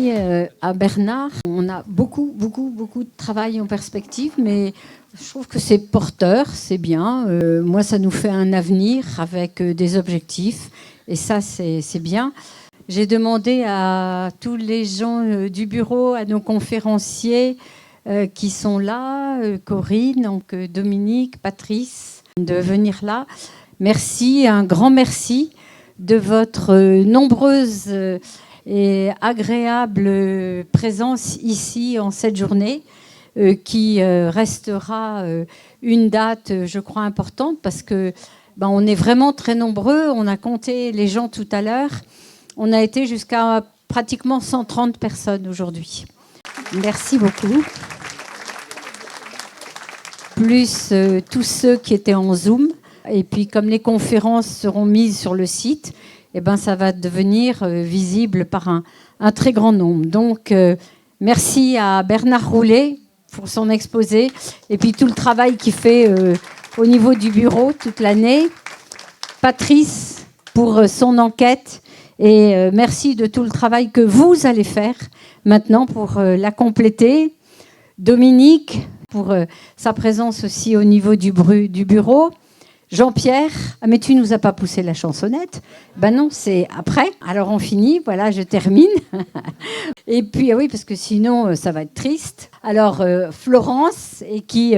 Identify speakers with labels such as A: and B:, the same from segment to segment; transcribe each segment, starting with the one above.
A: Merci à Bernard. On a beaucoup de travail en perspective, mais je trouve que c'est porteur, c'est bien. Moi, ça nous fait un avenir avec des objectifs, et ça, c'est bien. J'ai demandé à tous les gens du bureau, à nos conférenciers qui sont là, Corinne, donc Dominique, Patrice, de venir là. Merci, un grand merci de votre nombreuse et agréable présence ici en cette journée qui restera une date, je crois, importante parce que on est vraiment très nombreux. On a compté les gens tout à l'heure. On a été jusqu'à pratiquement 130 personnes aujourd'hui. Merci beaucoup. Plus tous ceux qui étaient en Zoom. Et puis, comme les conférences seront mises sur le site, ça va devenir visible par un très grand nombre. Donc, merci à Bernard Roulet pour son exposé et puis tout le travail qu'il fait au niveau du bureau toute l'année. Patrice pour son enquête et merci de tout le travail que vous allez faire maintenant pour la compléter. Dominique pour sa présence aussi au niveau du bureau. Jean-Pierre, mais tu nous as pas poussé la chansonnette. Non, c'est après. Alors on finit, voilà, je termine. Et puis, oui, parce que sinon, ça va être triste. Alors, Florence, et qui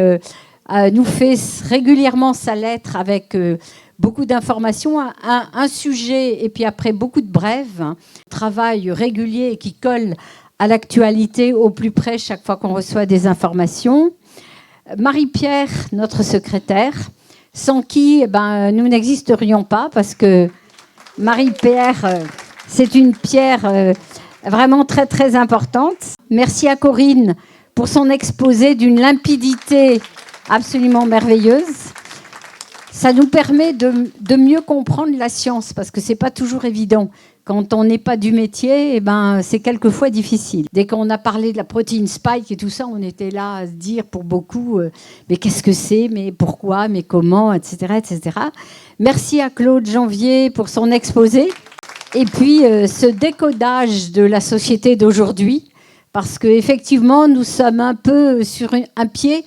A: nous fait régulièrement sa lettre avec beaucoup d'informations, un sujet, et puis après beaucoup de brèves, travail régulier qui colle à l'actualité au plus près chaque fois qu'on reçoit des informations. Marie-Pierre, notre secrétaire, sans qui nous n'existerions pas, parce que Marie-Pierre, c'est une pierre vraiment très, très importante. Merci à Corinne pour son exposé d'une limpidité absolument merveilleuse. Ça nous permet de mieux comprendre la science, parce que ce n'est pas toujours évident. Quand on n'est pas du métier, c'est quelquefois difficile. Dès qu'on a parlé de la protéine spike et tout ça, on était là à se dire pour beaucoup, mais qu'est-ce que c'est, mais pourquoi, mais comment, etc., etc. Merci à Claude Janvier pour son exposé. Et puis, ce décodage de la société d'aujourd'hui, parce qu'effectivement, nous sommes un peu sur un pied.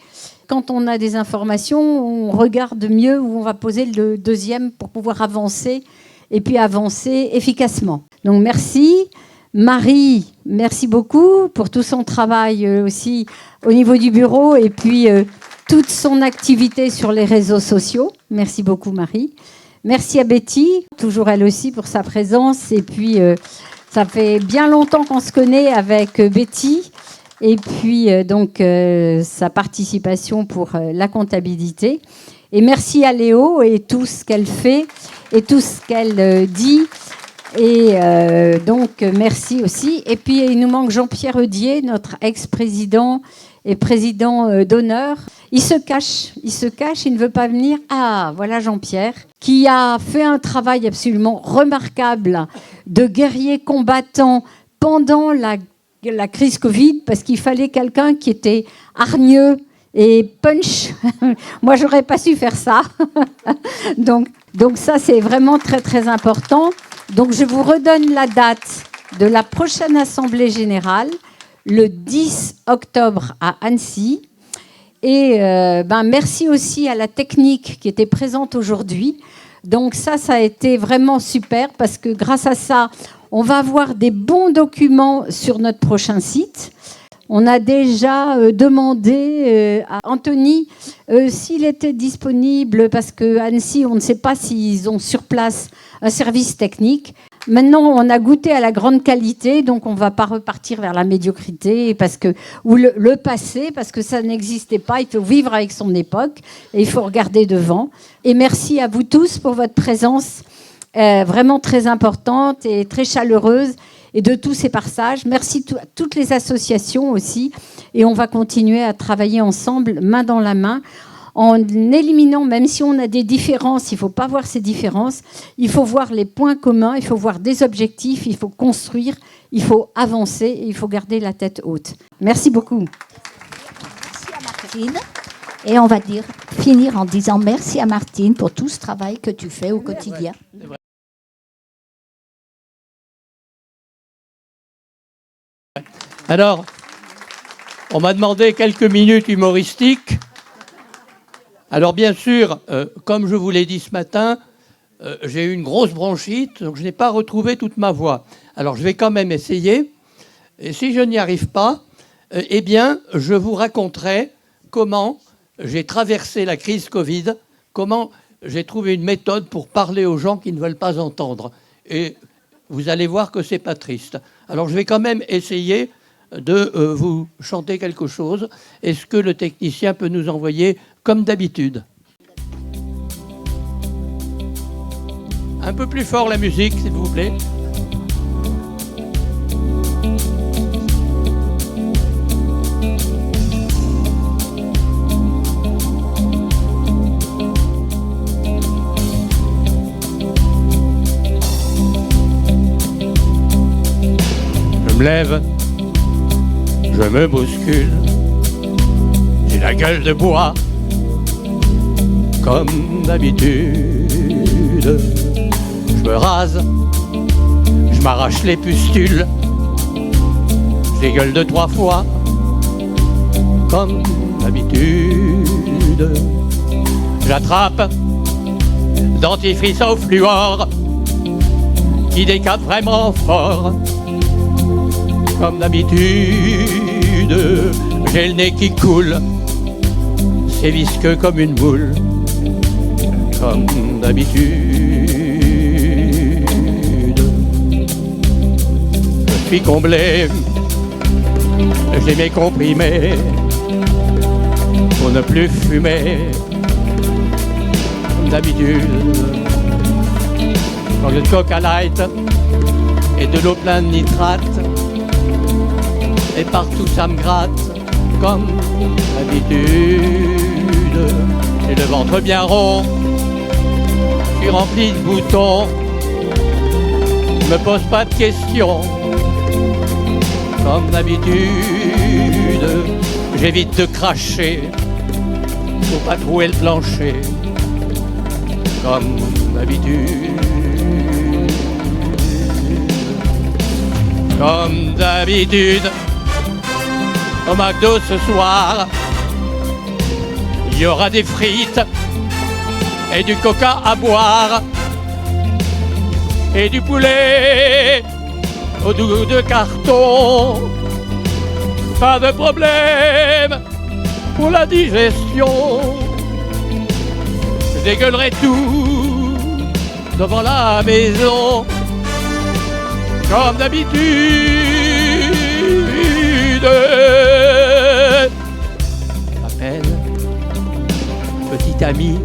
A: Quand on a des informations, on regarde mieux où on va poser le deuxième pour pouvoir avancer et puis avancer efficacement. Donc merci. Marie, merci beaucoup pour tout son travail aussi au niveau du bureau et puis toute son activité sur les réseaux sociaux. Merci beaucoup Marie. Merci à Betty, toujours elle aussi pour sa présence. Et puis ça fait bien longtemps qu'on se connaît avec Betty. Et puis sa participation pour la comptabilité. Et merci à Léo et tout ce qu'elle fait et tout ce qu'elle dit. Et merci aussi. Et puis, il nous manque Jean-Pierre Eudier, notre ex-président et président d'honneur. Il se cache, il ne veut pas venir. Ah, voilà Jean-Pierre, qui a fait un travail absolument remarquable de guerrier combattant pendant la crise Covid, parce qu'il fallait quelqu'un qui était hargneux et punch. Moi, j'aurais pas su faire ça. Donc ça, c'est vraiment très, très important. Donc, je vous redonne la date de la prochaine Assemblée générale, le 10 octobre à Annecy. Et merci aussi à la technique qui était présente aujourd'hui. Donc ça a été vraiment super, parce que grâce à ça, on va avoir des bons documents sur notre prochain site. On a déjà demandé à Anthony s'il était disponible, parce qu'à Annecy, on ne sait pas s'ils ont sur place un service technique. Maintenant, on a goûté à la grande qualité, donc on ne va pas repartir vers la médiocrité ou le passé, parce que ça n'existait pas. Il faut vivre avec son époque et il faut regarder devant. Et merci à vous tous pour votre présence vraiment très importante et très chaleureuse, et de tous ces partages. Merci à toutes les associations aussi. Et on va continuer à travailler ensemble, main dans la main, en éliminant, même si on a des différences, il ne faut pas voir ces différences, il faut voir les points communs, il faut voir des objectifs, il faut construire, il faut avancer et il faut garder la tête haute. Merci beaucoup.
B: Merci à Martine. Et on va finir en disant merci à Martine pour tout ce travail que tu fais au quotidien.
C: Alors, on m'a demandé quelques minutes humoristiques. Alors bien sûr, comme je vous l'ai dit ce matin, j'ai eu une grosse bronchite, donc je n'ai pas retrouvé toute ma voix. Alors je vais quand même essayer. Et si je n'y arrive pas, eh bien, je vous raconterai comment j'ai traversé la crise Covid, comment j'ai trouvé une méthode pour parler aux gens qui ne veulent pas entendre. Et vous allez voir que c'est pas triste. Alors je vais quand même essayer de vous chanter quelque chose. Est-ce que le technicien peut nous envoyer comme d'habitude? Un peu plus fort la musique, s'il vous plaît. Je me lève, je me bouscule, j'ai la gueule de bois, comme d'habitude. Je me rase, je m'arrache les pustules, j'ai gueule de 3 fois, comme d'habitude. J'attrape dentifrice au fluor, qui décape vraiment fort, comme d'habitude. J'ai le nez qui coule, c'est visqueux comme une boule, comme d'habitude. Je suis comblé, j'ai mes comprimés pour ne plus fumer, comme d'habitude. Quand je Coca Light et de l'eau pleine de nitrate, et partout ça me gratte, comme d'habitude. J'ai le ventre bien rond, je suis rempli de boutons, je me pose pas de questions, comme d'habitude. J'évite de cracher pour pas trouer le plancher, comme d'habitude. Comme d'habitude, au McDo ce soir, il y aura des frites et du coca à boire et du poulet au goût de carton. Pas de problème pour la digestion. Je dégueulerai tout devant la maison, comme d'habitude. M'appelle petit ami,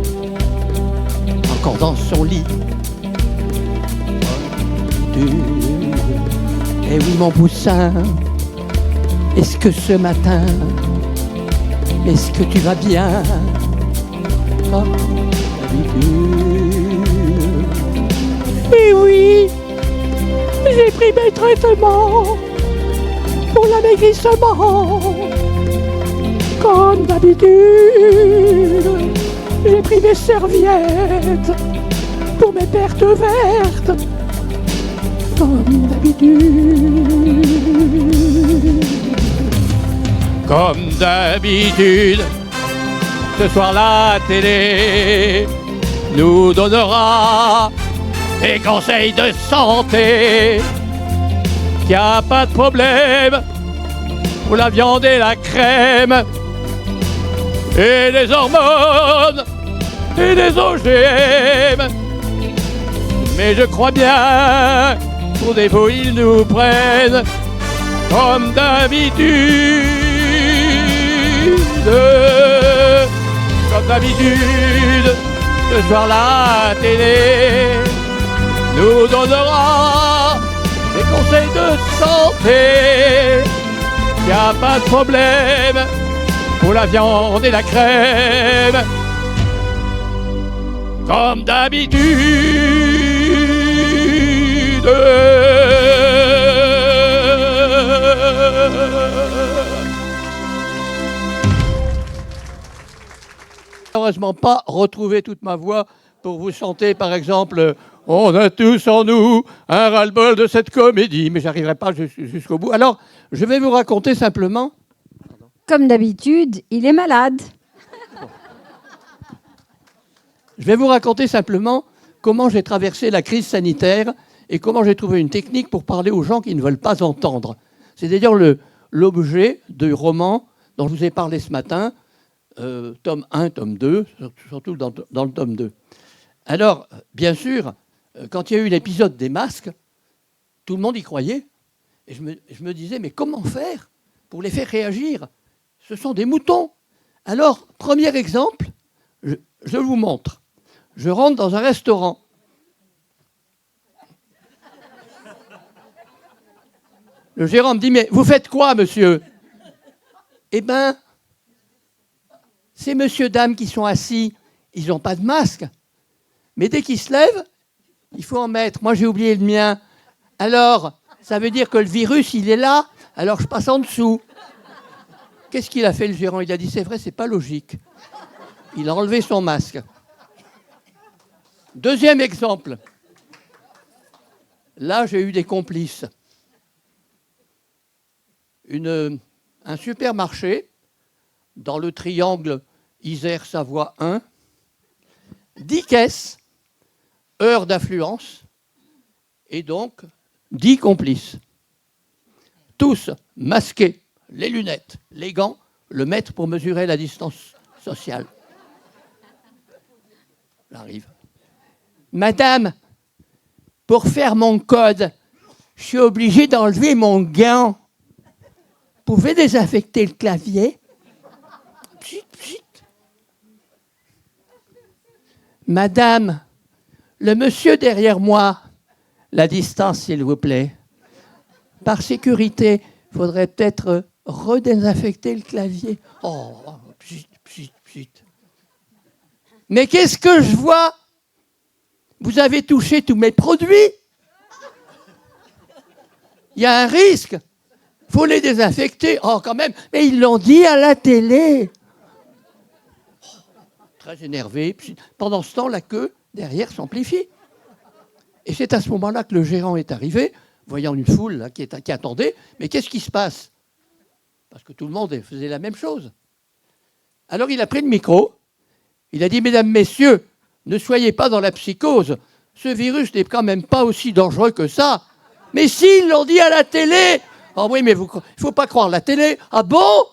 C: encore dans son lit. Eh oui mon poussin, est-ce que ce matin, est-ce que tu vas bien? Comme d'habitude. Eh oui, j'ai pris mes traitements pour l'amaigrissement, comme d'habitude. J'ai pris des serviettes pour mes pertes vertes, comme d'habitude. Comme d'habitude, ce soir la télé nous donnera des conseils de santé, qu'il n'y a pas de problème pour la viande et la crème, et les hormones et les OGM. Mais je crois bien, pour des faux ils nous prennent, comme d'habitude. Comme d'habitude, ce soir la télé nous donnera des conseils de santé. Il n'y a pas de problème pour la viande et la crème, comme d'habitude. Malheureusement pas retrouver toute ma voix pour vous chanter par exemple On a tous en nous un ras-le-bol de cette comédie. Mais j'arriverai pas jusqu'au bout. Alors, je vais vous raconter simplement.
A: Comme d'habitude, il est malade.
C: Je vais vous raconter simplement comment j'ai traversé la crise sanitaire et comment j'ai trouvé une technique pour parler aux gens qui ne veulent pas entendre. C'est d'ailleurs l'objet du roman dont je vous ai parlé ce matin, tome 1, tome 2, surtout dans le tome 2. Alors, bien sûr, quand il y a eu l'épisode des masques, tout le monde y croyait. Et je me disais, mais comment faire pour les faire réagir? Ce sont des moutons. Alors, premier exemple, je vous montre. Je rentre dans un restaurant. Le gérant me dit, mais vous faites quoi, monsieur? Eh bien, ces monsieur, dames qui sont assis, ils n'ont pas de masque. Mais dès qu'ils se lèvent, il faut en mettre. Moi, j'ai oublié le mien. Alors, ça veut dire que le virus, il est là, alors je passe en dessous. Qu'est-ce qu'il a fait, le gérant? Il a dit, c'est vrai, c'est pas logique. Il a enlevé son masque. Deuxième exemple. Là, j'ai eu des complices. Un supermarché dans le triangle Isère-Savoie 1, 10 caisses, heure d'affluence, et donc 10 complices. Tous masqués, les lunettes, les gants, le mètre pour mesurer la distance sociale. J'arrive. Madame, pour faire mon code, je suis obligé d'enlever mon gant. Vous pouvez désinfecter le clavier? Pchit, pchit. Madame, le monsieur derrière moi, la distance, s'il vous plaît. Par sécurité, il faudrait peut-être redésinfecter le clavier. Oh, pchit, pchit, pchit. Mais qu'est-ce que je vois? Vous avez touché tous mes produits. Il y a un risque. Il faut les désinfecter. Oh, quand même. Mais ils l'ont dit à la télé. Oh, très énervé. Pendant ce temps, la queue, derrière, s'amplifie. Et c'est à ce moment-là que le gérant est arrivé, voyant une foule là, qui attendait. Mais qu'est-ce qui se passe? Parce que tout le monde faisait la même chose. Alors il a pris le micro. Il a dit, mesdames, messieurs, ne soyez pas dans la psychose. Ce virus n'est quand même pas aussi dangereux que ça. Mais si, ils l'ont dit à la télé. Oh oui, mais il ne faut pas croire la télé. Ah bon?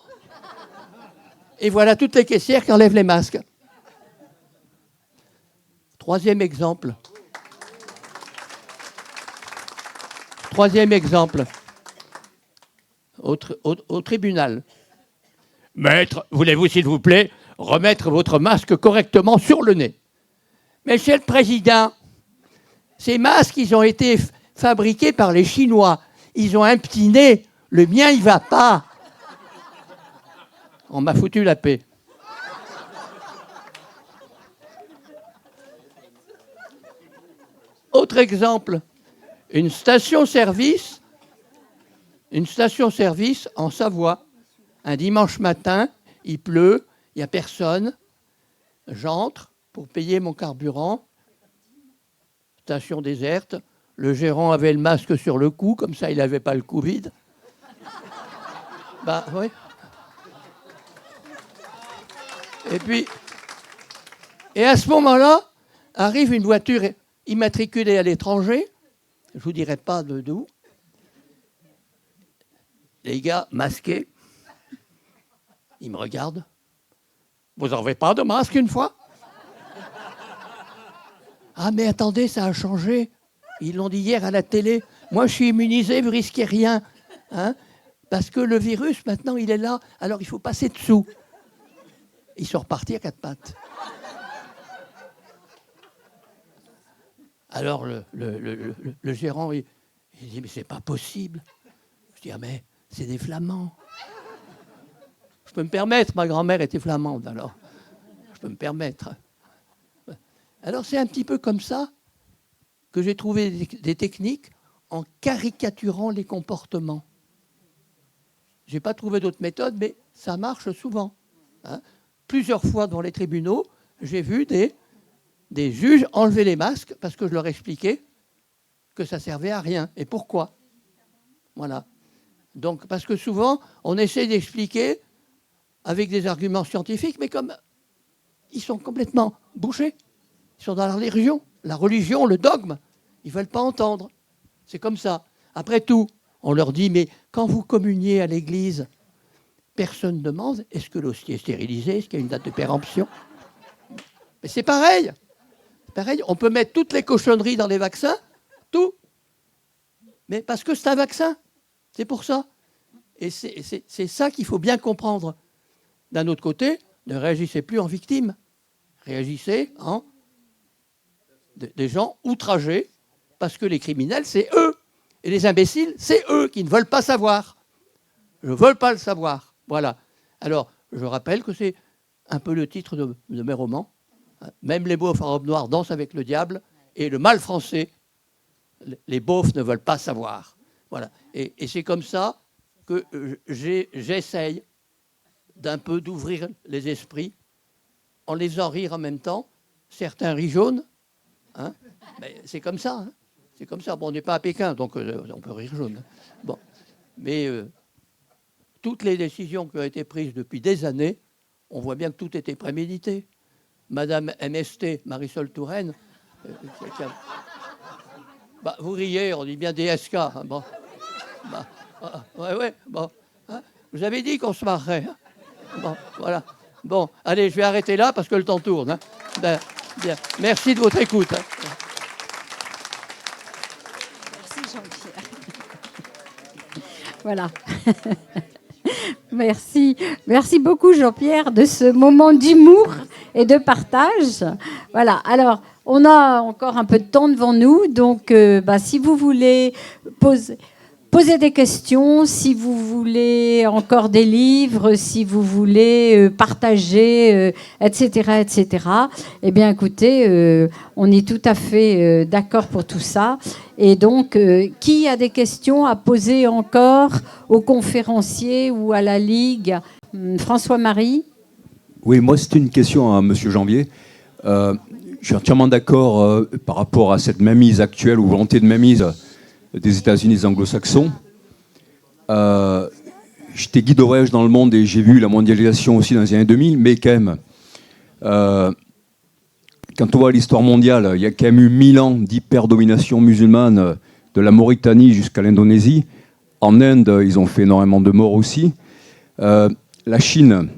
C: Et voilà toutes les caissières qui enlèvent les masques. Troisième exemple. Au tribunal. Maître, voulez-vous, s'il vous plaît, remettre votre masque correctement sur le nez? Monsieur le Président, ces masques, ils ont été fabriqués par les Chinois. Ils ont un petit nez. Le mien, il ne va pas. On m'a foutu la paix. Autre exemple, une station-service en Savoie. Un dimanche matin, il pleut, il n'y a personne. J'entre pour payer mon carburant. Station déserte. Le gérant avait le masque sur le cou, comme ça il n'avait pas le Covid. Bah oui. Et à ce moment-là, arrive une voiture immatriculée à l'étranger. Je ne vous dirai pas d'où. Les gars masqués, ils me regardent. Vous n'avez pas de masque une fois? Ah mais attendez, ça a changé. Ils l'ont dit hier à la télé. Moi, je suis immunisé, vous risquez rien. Hein, parce que le virus, maintenant, il est là. Alors, il faut passer dessous. Ils sont repartis à quatre pattes. Alors, le gérant, il dit, mais c'est pas possible. Je dis, ah mais c'est des Flamands. Je peux me permettre, ma grand-mère était flamande, alors. Je peux me permettre. Alors, c'est un petit peu comme ça que j'ai trouvé des techniques en caricaturant les comportements. Je n'ai pas trouvé d'autres méthodes, mais ça marche souvent. Hein. Plusieurs fois dans les tribunaux, j'ai vu des des juges enlever les masques parce que je leur expliquais que ça servait à rien. Et pourquoi? Voilà. Donc, parce que souvent, on essaie d'expliquer avec des arguments scientifiques, mais comme ils sont complètement bouchés, ils sont dans la religion, le dogme, ils ne veulent pas entendre. C'est comme ça. Après tout, on leur dit, mais quand vous communiez à l'église, personne ne demande, est-ce que l'hostie est stérilisé, est-ce qu'il y a une date de péremption? Mais c'est pareil. Pareil, on peut mettre toutes les cochonneries dans les vaccins, tout. Mais parce que c'est un vaccin. C'est pour ça. Et c'est ça qu'il faut bien comprendre. D'un autre côté, ne réagissez plus en victime. Réagissez en des gens outragés, parce que les criminels, c'est eux. Et les imbéciles, c'est eux qui ne veulent pas savoir. Je ne veux pas le savoir. Voilà. Alors, je rappelle que c'est un peu le titre de mes romans. Même les beaufs en robe noire dansent avec le diable, et le mal français, les beaufs ne veulent pas savoir. Voilà. Et c'est comme ça que j'essaye d'un peu d'ouvrir les esprits en les faisant rire en même temps. Certains rient jaune. Hein, mais c'est comme ça. Hein. C'est comme ça. Bon, on n'est pas à Pékin, donc on peut rire jaune. Bon. Mais toutes les décisions qui ont été prises depuis des années, on voit bien que tout était prémédité. Madame MST, Marisol Touraine, bah, vous riez, on dit bien DSK. Hein, bon. Bah, ouais, bon. Hein, vous avez dit qu'on se marrerait. Hein. Bon, voilà. Bon, allez, je vais arrêter là parce que le temps tourne. Hein. Ben, bien. Merci de votre écoute. Hein.
A: Merci Jean-Pierre. Voilà. Merci. Merci beaucoup Jean-Pierre de ce moment d'humour et de partage. Voilà. Alors, on a encore un peu de temps devant nous. Donc, si vous voulez poser des questions, si vous voulez encore des livres, si vous voulez partager, etc., etc., eh bien, écoutez, on est tout à fait d'accord pour tout ça. Et donc, qui a des questions à poser encore aux conférenciers ou à la Ligue? François-Marie?
D: Oui, moi, c'est une question à M. Janvier. Je suis entièrement d'accord par rapport à cette mainmise actuelle ou volonté de mainmise des États-Unis, des Anglo-Saxons. J'étais guide de voyage dans le monde et j'ai vu la mondialisation aussi dans les années 2000, mais quand même, quand on voit l'histoire mondiale, il y a quand même eu 1000 ans d'hyper-domination musulmane de la Mauritanie jusqu'à l'Indonésie. En Inde, ils ont fait énormément de morts aussi. La Chine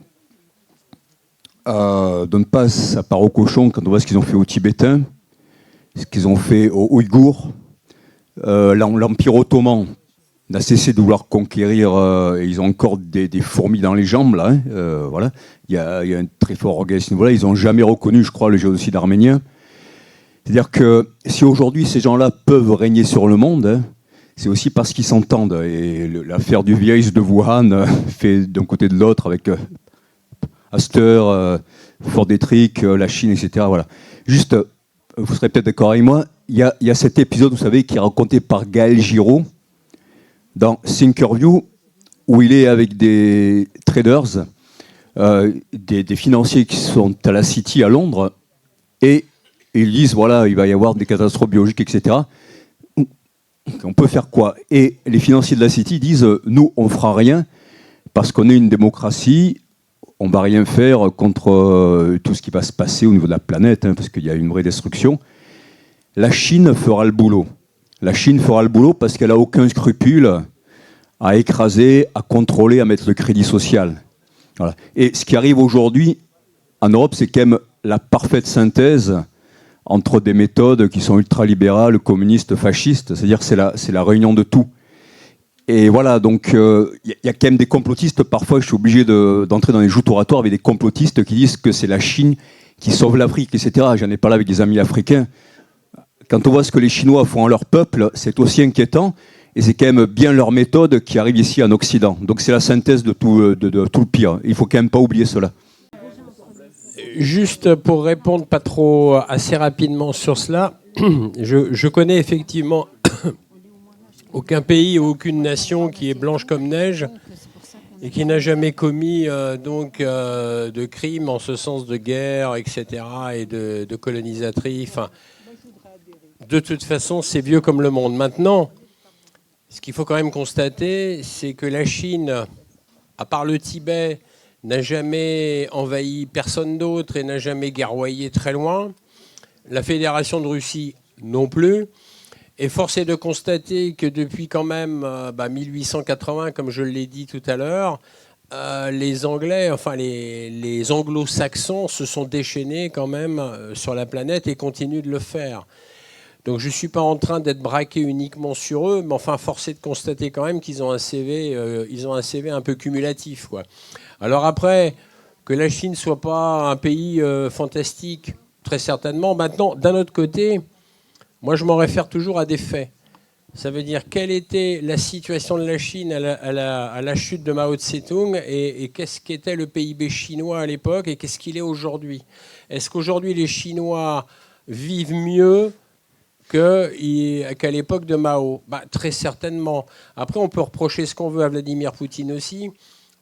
D: donne pas sa part au cochon quand on voit ce qu'ils ont fait aux Tibétains, ce qu'ils ont fait aux Ouïghours. L'Empire ottoman n'a cessé de vouloir conquérir, et ils ont encore des fourmis dans les jambes, là. Hein, voilà. Il y a un très fort organisme. Voilà. Ils n'ont jamais reconnu, je crois, le génocide arménien. C'est-à-dire que si aujourd'hui ces gens-là peuvent régner sur le monde, hein, c'est aussi parce qu'ils s'entendent. Et l'affaire du virus de Wuhan fait d'un côté de l'autre avec Astor, Fort Detrick, la Chine, etc. Voilà. Juste, vous serez peut-être d'accord avec moi, il y a cet épisode, vous savez, qui est raconté par Gaël Giraud dans Thinkerview, où il est avec des traders, des financiers qui sont à la City à Londres, et ils disent, voilà, il va y avoir des catastrophes biologiques, etc. On peut faire quoi? Et les financiers de la City disent, nous, on ne fera rien, parce qu'on est une démocratie, on ne va rien faire contre tout ce qui va se passer au niveau de la planète, hein, parce qu'il y a une vraie destruction. La Chine fera le boulot. La Chine fera le boulot parce qu'elle n'a aucun scrupule à écraser, à contrôler, à mettre le crédit social. Voilà. Et ce qui arrive aujourd'hui en Europe, c'est quand même la parfaite synthèse entre des méthodes qui sont ultralibérales, communistes, fascistes. C'est-à-dire que c'est la réunion de tout. Et voilà, donc il y a quand même des complotistes. Parfois, je suis obligé d'entrer dans les joutes oratoires avec des complotistes qui disent que c'est la Chine qui sauve l'Afrique, etc. J'en ai parlé avec des amis africains. Quand on voit ce que les Chinois font à leur peuple, c'est aussi inquiétant. Et c'est quand même bien leur méthode qui arrive ici en Occident. Donc c'est la synthèse de tout le pire. Il ne faut quand même pas oublier cela.
E: Juste pour répondre pas trop assez rapidement sur cela, je connais effectivement aucun pays ou aucune nation qui est blanche comme neige et qui n'a jamais commis de crimes en ce sens de guerre, etc., et de colonisatrice. Enfin, de toute façon, c'est vieux comme le monde. Maintenant, ce qu'il faut quand même constater, c'est que la Chine, à part le Tibet, n'a jamais envahi personne d'autre et n'a jamais guerroyé très loin. La Fédération de Russie non plus. Et force est de constater que depuis quand même 1880, comme je l'ai dit tout à l'heure, les Anglais, enfin les Anglo-Saxons se sont déchaînés quand même sur la planète et continuent de le faire. Donc je ne suis pas en train d'être braqué uniquement sur eux, mais enfin force est de constater quand même qu'ils ont un CV, un peu cumulatif, quoi. Alors après, que la Chine ne soit pas un pays fantastique, très certainement. Maintenant, d'un autre côté, moi je m'en réfère toujours à des faits. Ça veut dire quelle était la situation de la Chine à la chute de Mao Tse-tung et qu'est-ce qu'était le PIB chinois à l'époque et qu'est-ce qu'il est aujourd'hui. Est-ce qu'aujourd'hui les Chinois vivent mieux qu'à l'époque de Mao? Très certainement. Après, on peut reprocher ce qu'on veut à Vladimir Poutine aussi.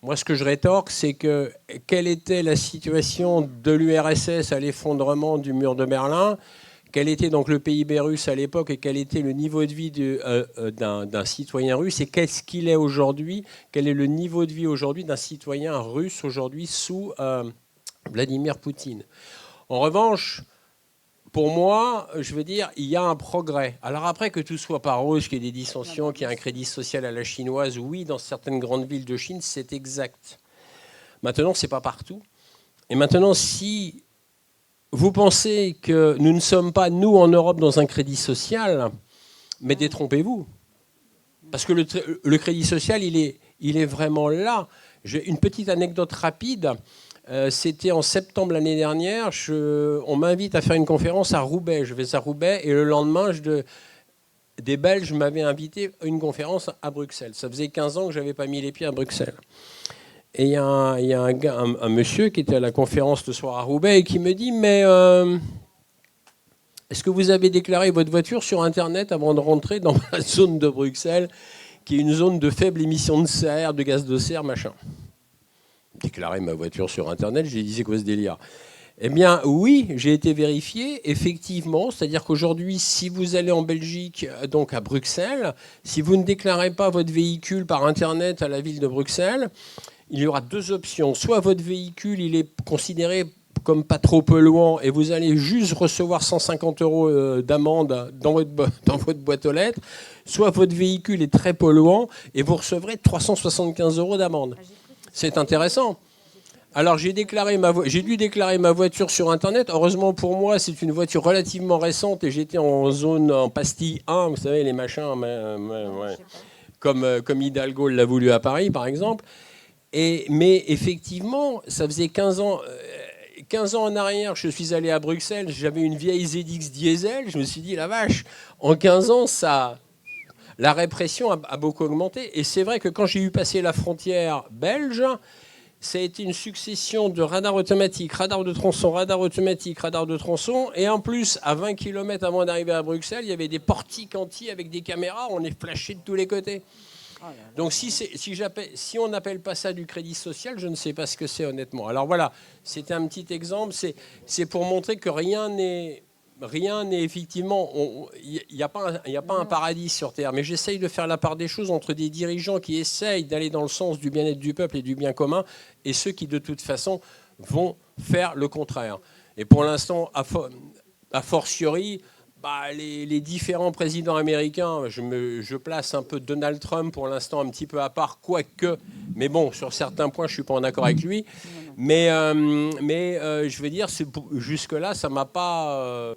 E: Moi, ce que je rétorque, c'est que quelle était la situation de l'URSS à l'effondrement du mur de Berlin? Quel était donc le PIB russe à l'époque et quel était le niveau de vie d'un citoyen russe? Et qu'est-ce qu'il est aujourd'hui? Quel est le niveau de vie aujourd'hui d'un citoyen russe aujourd'hui sous Vladimir Poutine? En revanche, pour moi, je veux dire, il y a un progrès. Alors après, que tout soit pas rose, qu'il y ait des dissensions, qu'il y ait un crédit social à la chinoise, oui, dans certaines grandes villes de Chine, c'est exact. Maintenant, c'est pas partout. Et maintenant, si vous pensez que nous ne sommes pas, nous, en Europe, dans un crédit social, mais détrompez-vous. Parce que le crédit social, il est vraiment là. J'ai une petite anecdote rapide. C'était en septembre l'année dernière. On m'invite à faire une conférence à Roubaix. Je vais à Roubaix et le lendemain, des Belges m'avaient invité à une conférence à Bruxelles. Ça faisait 15 ans que je n'avais pas mis les pieds à Bruxelles. Et il y a un monsieur qui était à la conférence le soir à Roubaix et qui me dit « Mais est-ce que vous avez déclaré votre voiture sur Internet avant de rentrer dans la zone de Bruxelles, qui est une zone de faible émission de serre, de gaz de serre, machin ?» Déclarer ma voiture sur Internet, j'ai dit « C'est quoi ce délire ?» Eh bien, oui, j'ai été vérifié, effectivement. C'est-à-dire qu'aujourd'hui, si vous allez en Belgique, donc à Bruxelles, si vous ne déclarez pas votre véhicule par Internet à la ville de Bruxelles, il y aura deux options. Soit votre véhicule, il est considéré comme pas trop polluant et vous allez juste recevoir 150 € d'amende dans votre boîte aux lettres, soit votre véhicule est très polluant et vous recevrez 375 € d'amende. C'est intéressant. Alors j'ai dû déclarer ma voiture sur Internet. Heureusement pour moi, c'est une voiture relativement récente et j'étais en pastille 1, vous savez, les machins, ouais. Comme Hidalgo l'a voulu à Paris, par exemple. Mais effectivement, ça faisait 15 ans en arrière, je suis allé à Bruxelles, j'avais une vieille ZX diesel, je me suis dit, la vache, en 15 ans, la répression a beaucoup augmenté. Et c'est vrai que quand j'ai eu passé la frontière belge, ça a été une succession de radars automatiques, radars de tronçon, radars automatiques, radars de tronçon. Et en plus, à 20 km avant d'arriver à Bruxelles, il y avait des portiques entiers avec des caméras, on est flashé de tous les côtés. Donc si on n'appelle pas ça du crédit social, je ne sais pas ce que c'est honnêtement. Alors voilà, c'était un petit exemple. C'est pour montrer que rien n'est effectivement... Il n'y a pas un paradis sur Terre. Mais j'essaye de faire la part des choses entre des dirigeants qui essayent d'aller dans le sens du bien-être du peuple et du bien commun et ceux qui, de toute façon, vont faire le contraire. Et pour l'instant, a fortiori... les différents présidents américains, je place un peu Donald Trump pour l'instant un petit peu à part, quoique, mais bon, sur certains points, je ne suis pas en accord avec lui. Mais je veux dire, jusque-là, ça m'a pas...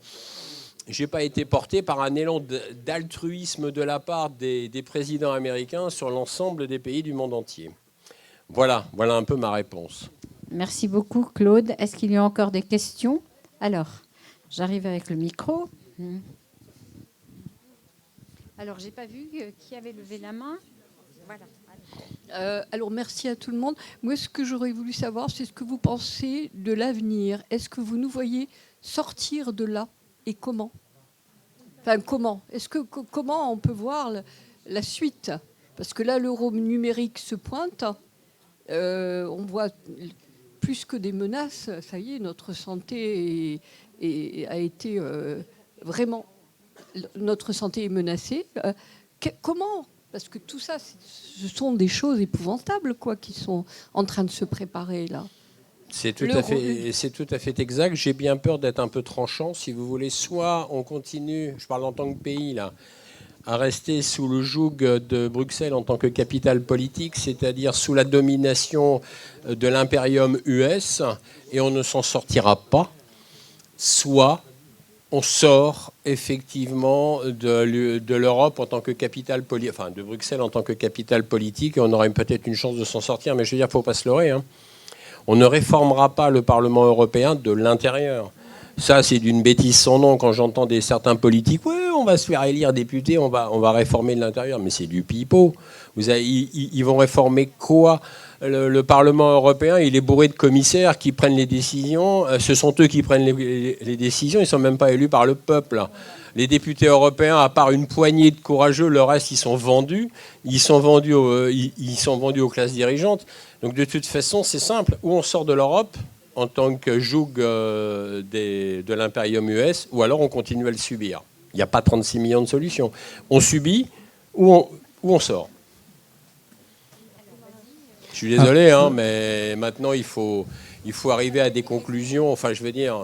E: j'ai pas été porté par un élan d'altruisme de la part des présidents américains sur l'ensemble des pays du monde entier. Voilà un peu ma réponse.
A: Merci beaucoup, Claude. Est-ce qu'il y a encore des questions? Alors, j'arrive avec le micro. Alors, j'ai pas vu qui avait levé la main. Voilà.
F: Alors, merci à tout le monde. Moi, ce que j'aurais voulu savoir, c'est ce que vous pensez de l'avenir. Est-ce que vous nous voyez sortir de là et comment? Enfin, comment? Comment on peut voir la suite? Parce que là, l'euro numérique se pointe. On voit plus que des menaces, ça y est, notre santé a été vraiment... Notre santé est menacée. Comment ? Parce que tout ça, ce sont des choses épouvantables, quoi, qui sont en train de se préparer, là.
E: C'est tout à fait exact. J'ai bien peur d'être un peu tranchant, si vous voulez. Soit on continue, je parle en tant que pays, là, à rester sous le joug de Bruxelles en tant que capitale politique, c'est-à-dire sous la domination de l'impérium US, et on ne s'en sortira pas. Soit on sort effectivement de l'Europe en tant que capitale politique, enfin de Bruxelles en tant que capitale politique, et on aurait peut-être une chance de s'en sortir, mais je veux dire, il ne faut pas se leurrer, hein. On ne réformera pas le Parlement européen de l'intérieur. Ça, c'est d'une bêtise sans nom quand j'entends certains politiques. Oui, on va se faire élire député, on va réformer de l'intérieur. Mais c'est du pipeau. Ils vont réformer quoi ? Le Parlement européen, il est bourré de commissaires qui prennent les décisions. Ce sont eux qui prennent les décisions. Ils ne sont même pas élus par le peuple. Les députés européens, à part une poignée de courageux, le reste, ils sont vendus. Ils sont vendus aux classes dirigeantes. Donc de toute façon, c'est simple. Ou on sort de l'Europe en tant que joug de l'impérium US, ou alors on continue à le subir. Il n'y a pas 36 millions de solutions. On subit ou on sort. Je suis désolé, hein, mais maintenant il faut arriver à des conclusions. Enfin, je veux dire,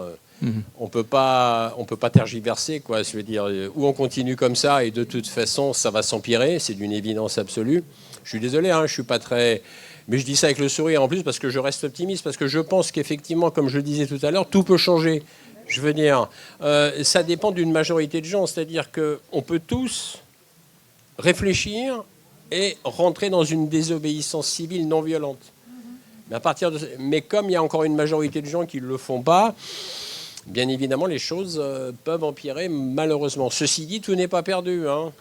E: on peut pas tergiverser, quoi. Je veux dire, ou on continue comme ça et de toute façon ça va s'empirer, c'est d'une évidence absolue. Je suis désolé, hein, je suis pas très... Mais je dis ça avec le sourire en plus parce que je reste optimiste, parce que je pense qu'effectivement, comme je le disais tout à l'heure, tout peut changer. Je veux dire, ça dépend d'une majorité de gens. C'est-à-dire qu'on peut tous réfléchir et rentrer dans une désobéissance civile non violente. Mais comme il y a encore une majorité de gens qui ne le font pas, bien évidemment, les choses peuvent empirer malheureusement. Ceci dit, tout n'est pas perdu, hein.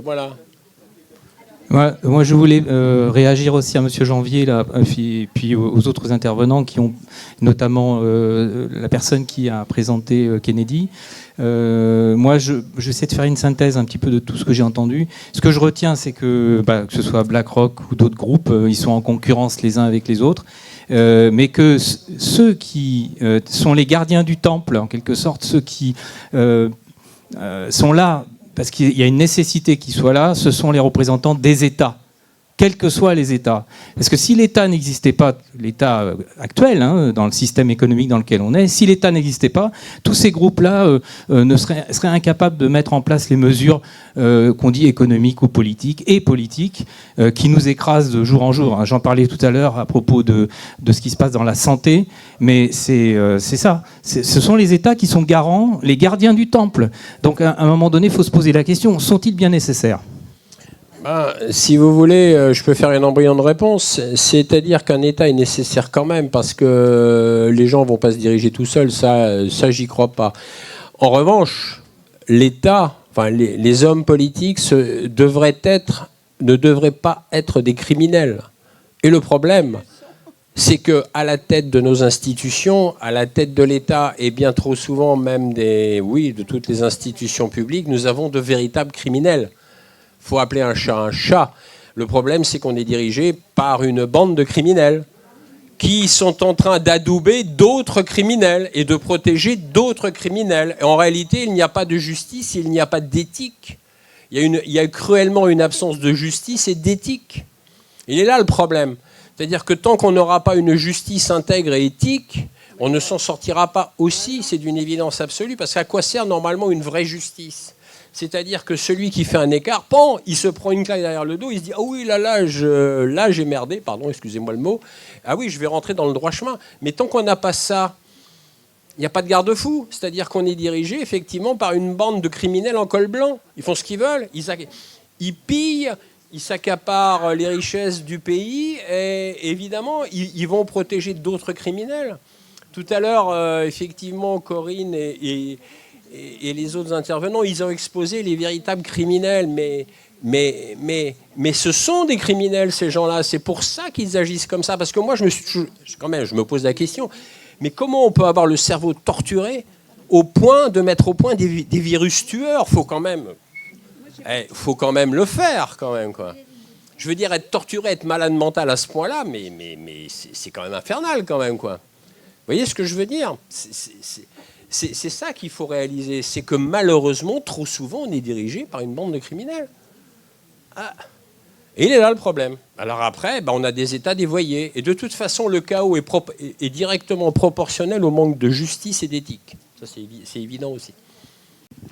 E: Voilà.
G: Moi, je voulais réagir aussi à M. Janvier, là, puis aux autres intervenants, qui ont notamment la personne qui a présenté Kennedy. Moi, j'essaie de faire une synthèse un petit peu de tout ce que j'ai entendu. Ce que je retiens, c'est que ce soit BlackRock ou d'autres groupes, ils sont en concurrence les uns avec les autres, mais que ceux qui sont les gardiens du temple, en quelque sorte, ceux qui sont là parce qu'il y a une nécessité qu'ils soient là, ce sont les représentants des États, quels que soient les États. Parce que si l'État n'existait pas, l'État actuel, hein, dans le système économique dans lequel on est, si l'État n'existait pas, tous ces groupes-là seraient incapables de mettre en place les mesures qu'on dit économiques ou politiques, qui nous écrasent de jour en jour. J'en parlais tout à l'heure à propos de ce qui se passe dans la santé, mais c'est ça. Ce sont les États qui sont garants, les gardiens du temple. Donc à un moment donné, il faut se poser la question, sont-ils bien nécessaires ?
E: Si vous voulez, je peux faire un embryon de réponse. C'est-à-dire qu'un État est nécessaire quand même, parce que les gens ne vont pas se diriger tout seuls, ça j'y crois pas. En revanche, l'État, enfin les hommes politiques ne devraient pas être des criminels. Et le problème, c'est qu'à la tête de nos institutions, à la tête de l'État, et bien trop souvent même de toutes les institutions publiques, nous avons de véritables criminels. Il faut appeler un chat un chat. Le problème, c'est qu'on est dirigé par une bande de criminels qui sont en train d'adouber d'autres criminels et de protéger d'autres criminels. Et en réalité, il n'y a pas de justice, il n'y a pas d'éthique. Il y a cruellement une absence de justice et d'éthique. Il est là le problème. C'est-à-dire que tant qu'on n'aura pas une justice intègre et éthique, on ne s'en sortira pas aussi. C'est d'une évidence absolue. Parce qu'à quoi sert normalement une vraie justice ? C'est-à-dire que celui qui fait un écart, il se prend une claque derrière le dos, il se dit « Ah oui, là, j'ai merdé, pardon, excusez-moi le mot. Ah oui, je vais rentrer dans le droit chemin. » Mais tant qu'on n'a pas ça, il n'y a pas de garde-fou. C'est-à-dire qu'on est dirigé, effectivement, par une bande de criminels en col blanc. Ils font ce qu'ils veulent. Ils pillent, ils s'accaparent les richesses du pays et évidemment, ils vont protéger d'autres criminels. Tout à l'heure, effectivement, Corinne et les autres intervenants, ils ont exposé les véritables criminels, mais ce sont des criminels, ces gens-là. C'est pour ça qu'ils agissent comme ça. Parce que moi, je me pose la question, mais comment on peut avoir le cerveau torturé au point de mettre au point des virus tueurs ? Faut quand même le faire, quand même, quoi. Je veux dire, être torturé, être malade mental à ce point-là, mais c'est quand même infernal, quand même, quoi. Vous voyez ce que je veux dire? C'est ça qu'il faut réaliser. C'est que malheureusement, trop souvent, on est dirigé par une bande de criminels. Ah. Et il est là le problème. Alors après, on a des États dévoyés. Et de toute façon, le chaos est directement proportionnel au manque de justice et d'éthique. Ça, c'est évident aussi.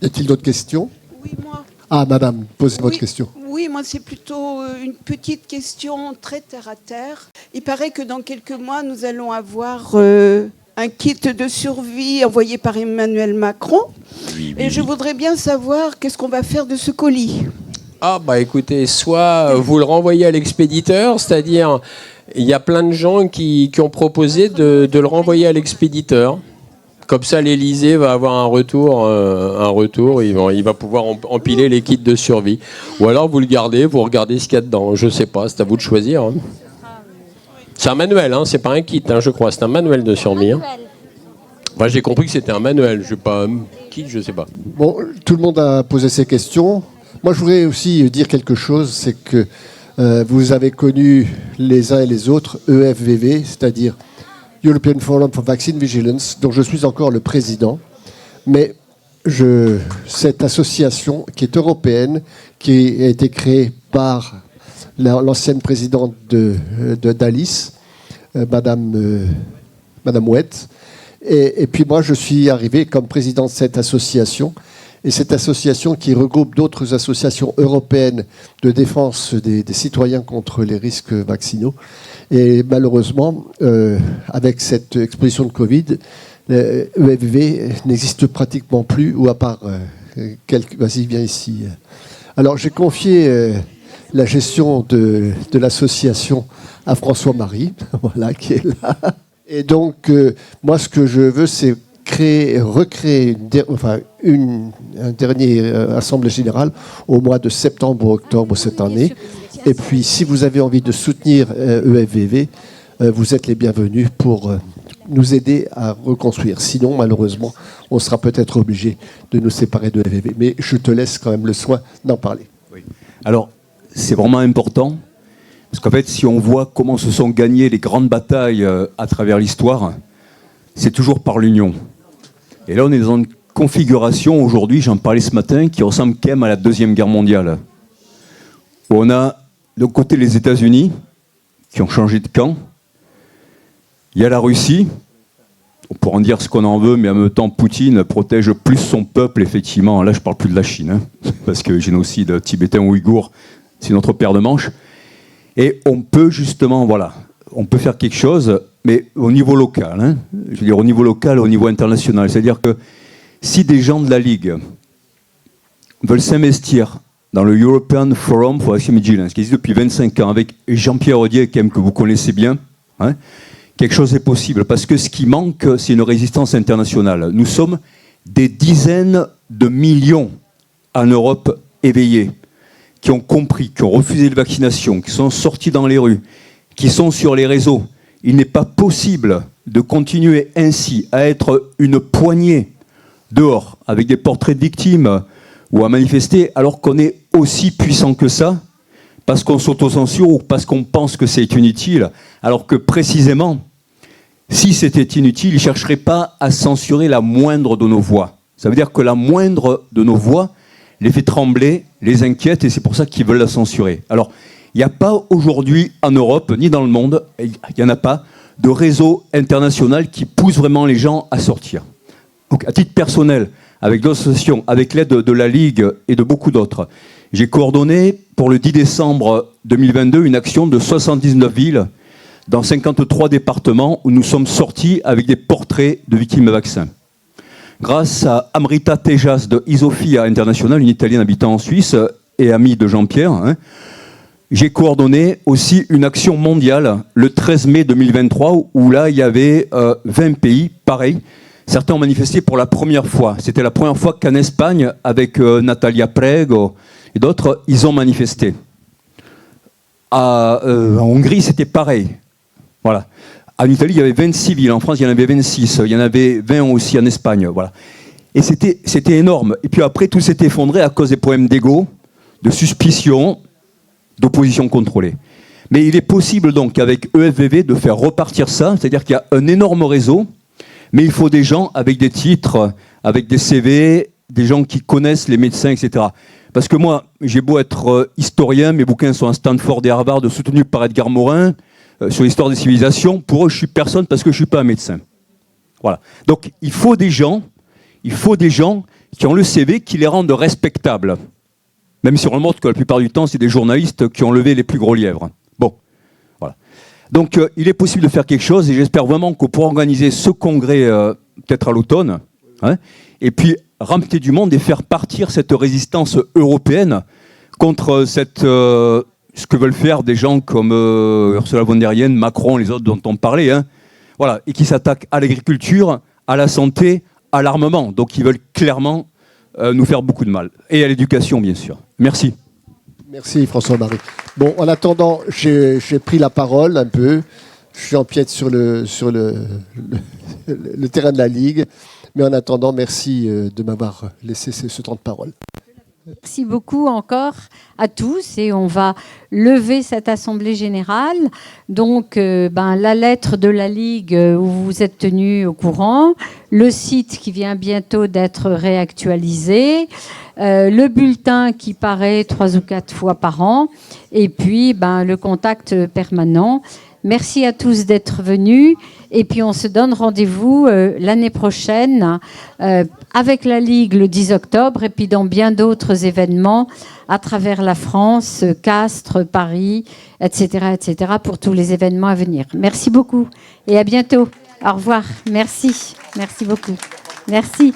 H: Y a-t-il d'autres questions?
I: Oui, moi.
H: Ah, madame, posez votre question.
I: Oui, moi, c'est plutôt une petite question très terre à terre. Il paraît que dans quelques mois, nous allons avoir un kit de survie envoyé par Emmanuel Macron. Oui, et je voudrais bien savoir qu'est-ce qu'on va faire de ce colis.
E: Ah, écoutez, soit vous le renvoyez à l'expéditeur, c'est-à-dire, il y a plein de gens qui ont proposé de le renvoyer à l'expéditeur. Comme ça, l'Élysée va avoir un retour, il va pouvoir empiler les kits de survie. Ou alors, vous le gardez, vous regardez ce qu'il y a dedans. Je sais pas, c'est à vous de choisir. Hein. C'est un manuel, hein, c'est pas un kit, hein, je crois. C'est un manuel de survie. Hein. Moi, j'ai compris que c'était un manuel. Je sais pas, kit, je sais pas.
H: Bon, tout le monde a posé ses questions. Moi, je voudrais aussi dire quelque chose, c'est que vous avez connu les uns et les autres EFVV, c'est-à-dire European Forum for Vaccine Vigilance, dont je suis encore le président. Mais cette association qui est européenne, qui a été créée par l'ancienne présidente d'Alice, Madame Ouette, et puis moi, je suis arrivé comme président de cette association. Et cette association qui regroupe d'autres associations européennes de défense des citoyens contre les risques vaccinaux. Et malheureusement, avec cette exposition de Covid, l'EFV n'existe pratiquement plus, ou à part quelques... Vas-y, viens ici. Alors, j'ai confié la gestion de l'association à François-Marie, voilà, qui est là. Et donc, moi, ce que je veux, c'est recréer une dernière assemblée générale au mois de septembre ou octobre cette année. Et puis, si vous avez envie de soutenir EFVV, vous êtes les bienvenus pour nous aider à reconstruire. Sinon, malheureusement, on sera peut-être obligé de nous séparer de EFVV. Mais je te laisse quand même le soin d'en parler.
D: Oui. Alors, c'est vraiment important, parce qu'en fait, si on voit comment se sont gagnées les grandes batailles à travers l'histoire, c'est toujours par l'union. Et là, on est dans une configuration aujourd'hui, j'en parlais ce matin, qui ressemble quand même à la Deuxième Guerre mondiale. Où on a d'un côté les États-Unis, qui ont changé de camp. Il y a la Russie, on pourra en dire ce qu'on en veut, mais en même temps, Poutine protège plus son peuple, effectivement. Là, je ne parle plus de la Chine, parce que génocide tibétain ou ouïghour, c'est notre paire de manches. Et on peut justement, on peut faire quelque chose, mais au niveau local, je veux dire au niveau local, au niveau international. C'est-à-dire que si des gens de la Ligue veulent s'investir dans le European Forum for Vaccine Vigilance, qui existe depuis 25 ans, avec Jean-Pierre Audier, quand même, que vous connaissez bien, quelque chose est possible. Parce que ce qui manque, c'est une résistance internationale. Nous sommes des dizaines de millions en Europe éveillés, qui ont compris, qui ont refusé les vaccinations, qui sont sortis dans les rues, qui sont sur les réseaux. Il n'est pas possible de continuer ainsi à être une poignée dehors avec des portraits de victimes ou à manifester alors qu'on est aussi puissant que ça, parce qu'on s'autocensure ou parce qu'on pense que c'est inutile, alors que précisément, si c'était inutile, ils ne chercheraient pas à censurer la moindre de nos voix. Ça veut dire que la moindre de nos voix les fait trembler, les inquiète, et c'est pour ça qu'ils veulent la censurer. Alors, il n'y a pas aujourd'hui en Europe, ni dans le monde, il n'y en a pas, de réseau international qui pousse vraiment les gens à sortir. Donc, à titre personnel, avec d'autres associations, avec l'aide de la Ligue et de beaucoup d'autres, j'ai coordonné pour le 10 décembre 2022 une action de 79 villes dans 53 départements où nous sommes sortis avec des portraits de victimes de vaccins. Grâce à Amrita Tejas de Isofia International, une Italienne habitant en Suisse et amie de Jean-Pierre, j'ai coordonné aussi une action mondiale le 13 mai 2023 où là il y avait 20 pays, pareil. Certains ont manifesté pour la première fois. C'était la première fois qu'en Espagne, avec Natalia Prego et d'autres, ils ont manifesté. En Hongrie, c'était pareil. Voilà. En Italie, il y avait 26 villes. En France, il y en avait 26. Il y en avait 20 aussi en Espagne. Voilà. Et c'était énorme. Et puis après, tout s'est effondré à cause des problèmes d'ego, de suspicion, d'opposition contrôlée. Mais il est possible donc avec EFVV de faire repartir ça, c'est-à-dire qu'il y a un énorme réseau, mais il faut des gens avec des titres, avec des CV, des gens qui connaissent les médecins, etc. Parce que moi, j'ai beau être historien, mes bouquins sont à Stanford et Harvard, soutenus par Edgar Morin, sur l'histoire des civilisations. Pour eux, je suis personne parce que je ne suis pas un médecin. Voilà. Donc, il faut des gens qui ont le CV, qui les rendent respectables. Même si on remonte que la plupart du temps, c'est des journalistes qui ont levé les plus gros lièvres. Bon, voilà. Donc, il est possible de faire quelque chose et j'espère vraiment qu'on pourra organiser ce congrès peut-être à l'automne, hein, et puis ramener du monde et faire partir cette résistance européenne contre cette, ce que veulent faire des gens comme Ursula von der Leyen, Macron, les autres dont on parlait, hein, voilà, et qui s'attaquent à l'agriculture, à la santé, à l'armement. Donc, ils veulent clairement nous faire beaucoup de mal. Et à l'éducation, bien sûr. Merci.
H: Merci François-Marie. Bon, en attendant, j'ai pris la parole un peu. Je empiète sur le terrain de la Ligue. Mais en attendant, merci de m'avoir laissé ce temps de parole.
A: Merci beaucoup encore à tous et on va lever cette assemblée générale. Donc, la lettre de la Ligue où vous êtes tenus au courant, le site qui vient bientôt d'être réactualisé, le bulletin qui paraît 3 ou 4 fois par an et puis le contact permanent. Merci à tous d'être venus et puis on se donne rendez-vous l'année prochaine avec la Ligue le 10 octobre et puis dans bien d'autres événements à travers la France, Castres, Paris, etc., pour tous les événements à venir. Merci beaucoup et à bientôt. Au revoir. Merci. Merci beaucoup. Merci.